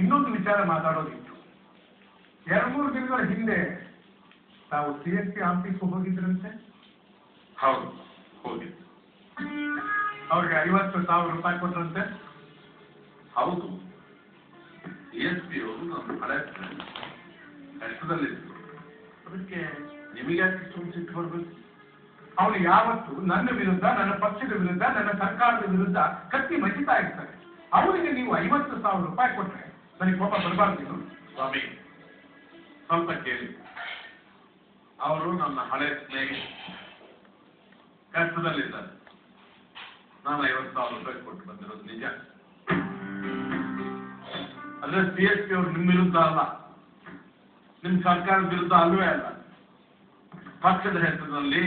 ಇನ್ನೊಂದು ವಿಚಾರ ಮಾತಾಡೋದಿತ್ತು. 2-3 ದಿನಗಳ ಹಿಂದೆ ತಾವು CSP ಆಫೀಸ್ಗೆ ಹೋಗಿದ್ರಂತೆ? ಹೌದು, ಹೋಗಿದ್ದು. ಅವ್ರಿಗೆ 50,000 ರೂಪಾಯಿ ಕೊಟ್ರಂತೆ? ಹೌದು. CSP ಅವರು ನಮ್ಮ ಹಳೆ ಕಷ್ಟದಲ್ಲಿದ್ರು. ಅದಕ್ಕೆ ನಿಮಗೆ ಯಾಕೆ ಇಷ್ಟೊಂದು ಸಿಟ್ಟು ಬರಬೇಕು? ಅವನು ಯಾವತ್ತು ನನ್ನ ವಿರುದ್ಧ, ನನ್ನ ಪಕ್ಷದ ವಿರುದ್ಧ, ನನ್ನ ಸರ್ಕಾರದ ವಿರುದ್ಧ ಕತ್ತಿ ಮಚ್ಚಿತಾ ಇರ್ತಾರೆ. ಅವರಿಗೆ ನೀವು 50,000 ರೂಪಾಯಿ ಕೊಟ್ಟರೆ ನನಗೆ ಕೋಪ ಬರಬಾರ್ದು. ಸ್ವಾಮಿ, ಸ್ವಲ್ಪ ಕೇಳಿ. ಅವರು ನನ್ನ ಹಳೆ ಸ್ನೇಹಿತ, ಕಷ್ಟದಲ್ಲಿದ್ದಾರೆ. ನಾನು 50,000 ರೂಪಾಯಿ ಕೊಟ್ಟು ಬಂದಿರೋದು ನಿಜ. ಆದ್ರೆ CSP ಅವರು ನಿಮ್ಮ ವಿರುದ್ಧ ಅಲ್ಲ, ನಿಮ್ಮ ಸರ್ಕಾರದ ವಿರುದ್ಧ ಅಲ್ವೇ ಅಲ್ಲ. ಪಕ್ಷದ ಹೆಸರಿನಲ್ಲಿ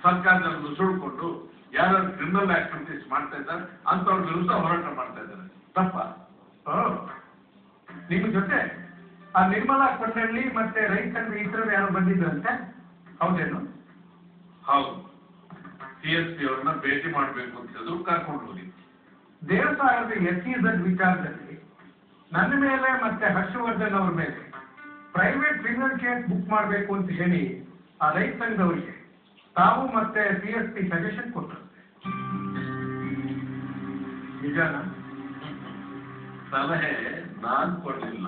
ಸರ್ಕಾರದಲ್ಲಿ ನುಸುಳಿಕೊಂಡು ಯಾರು ಕ್ರಿಮಿನಲ್ ಆಕ್ಟಿವಿಟೀಸ್ ಮಾಡ್ತಾ ಇದ್ದಾರೆ ಅಂತವ್ರ ವಿರುದ್ಧ ಹೋರಾಟ ಮಾಡ್ತಾ ಇದ್ದಾರೆ. ತಪ್ಪ? ನಿಮ್ಮ ಜೊತೆ ಆ ನಿರ್ಮಲಾ ಕೊಂಡಳ್ಳಿ ಮತ್ತೆ ರೈತ ಇತರರು ಯಾರು ಬಂದಿದ್ರಂತೆ, ಹೌದೇನು? ಹೌದು. CSP ಅವ್ರನ್ನ ಭೇಟಿ ಮಾಡಬೇಕು ಅಂತ ಹೇಳಿದ್ರು, ಕರ್ಕೊಂಡು ಹೋಗಿ. ದೇವಸಾಗರದ SEZ ವಿಚಾರದಲ್ಲಿ ನನ್ನ ಮೇಲೆ ಮತ್ತೆ ಹರ್ಷವರ್ಧನ್ ಅವ್ರ ಮೇಲೆ ಪ್ರೈವೇಟ್ ಕ್ರಿಮಿನಲ್ ಕೇಸ್ ಬುಕ್ ಮಾಡಬೇಕು ಅಂತ ಹೇಳಿ ಆ ರೈತ ಸಂಘದವರಿಗೆ ತಾವು ಮತ್ತೆ CSP ಸಜೆಷನ್ ಕೊಟ್ಟರು. ನಿಜಾನ? ಸಲಹೆ ನಾನ್ ಕೊಡಲಿಲ್ಲ,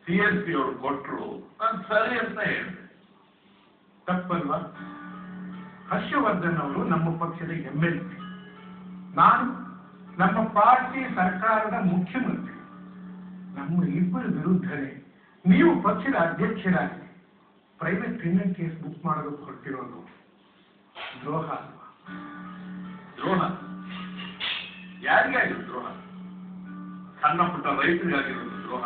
CSP ಅವರು ಕೊಟ್ಟರು, ನಾನು ಸರಿ ಅಂತ ಹೇಳಿದೆ. ತಪ್ಪಲ್ವಾ? ಹರ್ಷವರ್ಧನ್ ಅವರು ನಮ್ಮ ಪಕ್ಷದ MLA, ನಾನು ನಮ್ಮ ಪಾರ್ಟಿ ಸರ್ಕಾರದ ಮುಖ್ಯಮಂತ್ರಿ. ನಮ್ಮ ಇಬ್ಬರ ವಿರುದ್ಧನೇ ನೀವು ಪಕ್ಷದ ಅಧ್ಯಕ್ಷರಾಗಿ ಪ್ರೈವೇಟ್ ಕ್ರಿಮಿನಲ್ ಕೇಸ್ ಬುಕ್ ಮಾಡೋದಕ್ಕೆ ಹೊರಟಿರೋದು ದ್ರೋಹ ಅಲ್ವಾ? ದ್ರೋಹ ಯಾರಿಗಾಗಿರೋದು? ದ್ರೋಹ ಸಣ್ಣ ಪುಟ್ಟ ರೈತರಿಗಾಗಿರೋದು ದ್ರೋಹ.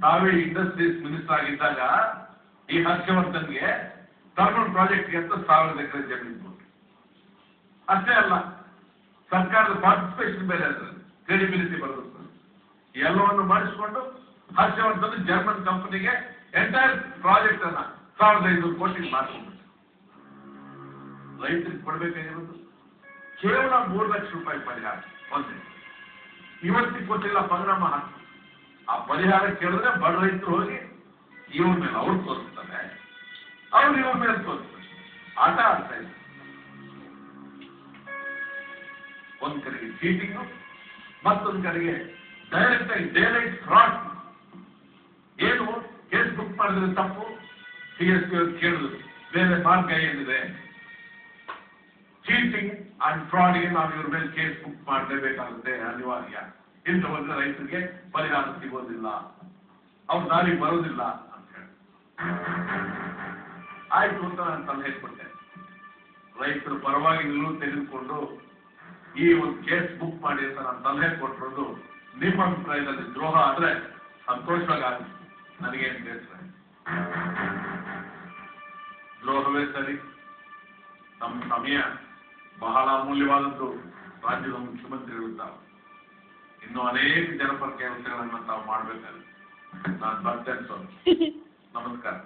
ತಾವೇ ಇಂಡಸ್ಟ್ರೀಸ್ ಮಿನಿಸ್ಟರ್ ಆಗಿದ್ದಾಗ ಈ ಹರ್ಷವರ್ಧನ್ಗೆ ಟರ್ನೌಟ್ ಪ್ರಾಜೆಕ್ಟ್ಗೆ ಅಂತ 1,000 ಎಕರೆ ಜಮೀನು ಕೊಟ್ಟು, ಅಷ್ಟೇ ಅಲ್ಲ ಸರ್ಕಾರದ ಪಾರ್ಟಿಸಿಪೇಷನ್ ಬೇರೆ ಅದರಲ್ಲಿ ಕ್ರೆಡಿಬಿಲಿಟಿ ಬರುತ್ತೆ. ಎಲ್ಲವನ್ನು ಮಾಡಿಸಿಕೊಂಡು ಹರ್ಷವರ್ಧನ್ ಜರ್ಮನ್ ಕಂಪನಿಗೆ ಎಂಟೈರ್ ಪ್ರಾಜೆಕ್ಟ್ ಅನ್ನ 1,500 ಕೋಟಿ ಮಾಡಿಕೊಂಡು ರೈತರಿಗೆ ಕೊಡಬೇಕಾಗಿರೋದು ಕೇವಲ 3 ಲಕ್ಷ ರೂಪಾಯಿ ಪರಿಹಾರ ಒಂದೇ. ಇವತ್ತಿಗೆ ಕೊಟ್ಟಿಲ್ಲ 15 ಮಾರ್ಚ್. ಆ ಪರಿಹಾರ ಕೇಳಿದ್ರೆ ಬಡ ರೈತರು ಹೋಗಿ ಇವ್ರ ಮೇಲೆ ಅವ್ರು ತೋರಿಸ್ತಾರೆ, ಅವ್ರು ಇವ್ರ ಮೇಲೆ ತೋರಿಸ್ತಾರೆ. ಆಟ ಆಡ್ತಾ ಇದ್ದಾರೆ. ಒಂದ್ ಕಡೆಗೆ ಚೀಟಿಂಗು, ಮತ್ತೊಂದು ಕಡೆಗೆ ಡೈರೆಕ್ಟ್ ಆಗಿ ಡೇಲೈಟ್ ಫ್ರಾಡ್. ಏನು ಕೇಸ್ ಬುಕ್ ಮಾಡಿದ್ರೆ ತಪ್ಪು, CSP ಅವ್ರು ಕೇಳಿದ್ರು ಬೇರೆ ಮಾರ್ಗ ಏನಿದೆ? ಚೀಟಿಂಗ್ ಅಂಡ್ ಫ್ರಾಡ್ಗೆ ನಾವು ಇವ್ರ ಮೇಲೆ ಕೇಸ್ ಬುಕ್ ಮಾಡಲೇಬೇಕಾಗುತ್ತೆ, ಅನಿವಾರ್ಯ. ಇಂಥ ಒಂದು ರೈತರಿಗೆ ಪರಿಹಾರ ಸಿಗೋದಿಲ್ಲ, ಅವ್ರ ದಾರಿ ಬರೋದಿಲ್ಲ ಅಂತ ಹೇಳಿ ಆಯ್ತು ಅಂತ ನಾನು ಸಲಹೆ ಕೊಟ್ಟೆ. ರೈತರ ಪರವಾಗಿ ನಿಲುವು ತೆಗೆದುಕೊಂಡು ಈ ಒಂದು ಕೇಸ್ ಬುಕ್ ಮಾಡಿ ಅಂತ ನಾನು ಸಲಹೆ ಕೊಟ್ಟಿರೋದು ನಿಮ್ಮ ಅಭಿಪ್ರಾಯದಲ್ಲಿ ದ್ರೋಹ ಆದ್ರೆ ಸಂತೋಷವಾಗುತ್ತೆ, ನನಗೇನು ಬೇಸರ. ದ್ರೋಹವೇ ಸರಿ. ನಮ್ಮ ಸಮಯ ಬಹಳ ಅಮೂಲ್ಯವಾದದ್ದು. ರಾಜ್ಯದ ಮುಖ್ಯಮಂತ್ರಿಗಳು ತಾವು ಇನ್ನು ಅನೇಕ ಜನಪರ ಕೆಲಸಗಳನ್ನು ತಾವು ಮಾಡಬೇಕಾಗುತ್ತೆ. ನಾನು ಬರ್ತೇನೆ ಸ್ವಾಮಿ. ನಮಸ್ಕಾರ.